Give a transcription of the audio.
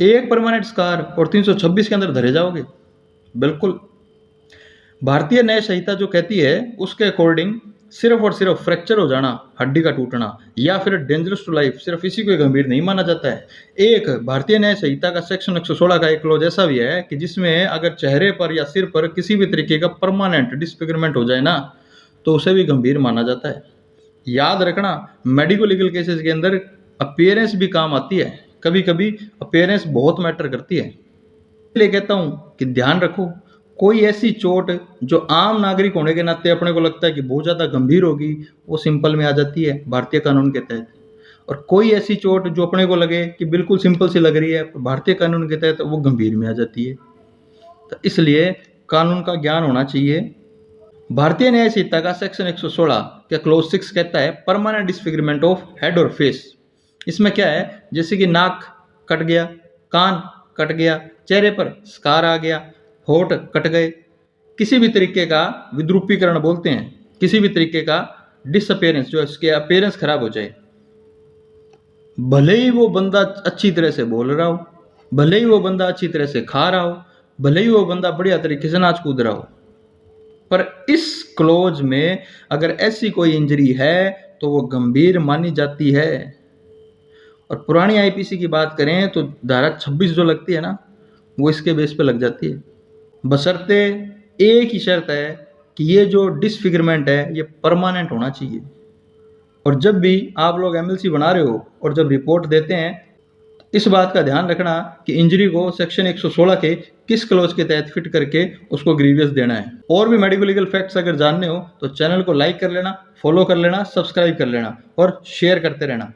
एक permanent scar और 326 के अंदर धरे जाओगे? बिल्कुल। भारतीय न्याय संहिता जो कहती है उसके अकॉर्डिंग सिर्फ और सिर्फ फ्रैक्चर हो जाना, हड्डी का टूटना या फिर डेंजरस टू लाइफ, सिर्फ इसी को गंभीर नहीं माना जाता है। एक भारतीय न्याय संहिता का सेक्शन 116 का एक क्लॉज ऐसा भी है कि जिसमें अगर चेहरे पर या सिर पर किसी भी तरीके का परमानेंट डिसफिगरमेंट हो जाए ना, तो उसे भी गंभीर माना जाता है। याद रखना, मेडिको लीगल केसेस के अंदर अपीयरेंस भी काम आती है। कभी कभी अपीयरेंस बहुत मैटर करती है। इसलिए कहता हूँ कि ध्यान रखो, कोई ऐसी चोट जो आम नागरिक होने के नाते अपने को लगता है कि बहुत ज़्यादा गंभीर होगी, वो सिंपल में आ जाती है भारतीय कानून के तहत। और कोई ऐसी चोट जो अपने को लगे कि बिल्कुल सिंपल सी लग रही है, भारतीय कानून के तहत वो गंभीर में आ जाती है। तो इसलिए कानून का ज्ञान होना चाहिए। भारतीय न्याय संहिता का सेक्शन 116 का क्लोज 6 कहता है परमानेंट डिसफिगरमेंट ऑफ हेड और फेस। इसमें क्या है, जैसे कि नाक कट गया, कान कट गया, चेहरे पर स्कार आ गया, होठ कट गए, किसी भी तरीके का विद्रूपीकरण बोलते हैं, किसी भी तरीके का डिसअपेयरेंस, जो इसके अपीयरेंस खराब हो जाए। भले ही वो बंदा अच्छी तरह से बोल रहा हो, भले ही वो बंदा अच्छी तरह से खा रहा हो, भले ही वो बंदा बढ़िया तरीके से नाच कूद रहा हो, पर इस क्लोज में अगर ऐसी कोई इंजरी है तो वो गंभीर मानी जाती है। और पुरानी आईपीसी की बात करें तो धारा 26 जो लगती है ना, वो इसके बेस पे लग जाती है। बशर्ते एक ही शर्त है कि ये जो डिसफिगरमेंट है ये परमानेंट होना चाहिए। और जब भी आप लोग एमएलसी बना रहे हो और जब रिपोर्ट देते हैं, इस बात का ध्यान रखना कि इंजरी को सेक्शन 116 के किस क्लॉज के तहत फिट करके उसको ग्रीवियस देना है। और भी मेडिको लीगल फैक्ट्स अगर जानने हो तो चैनल को लाइक कर लेना, फॉलो कर लेना, सब्सक्राइब कर लेना और शेयर करते रहना।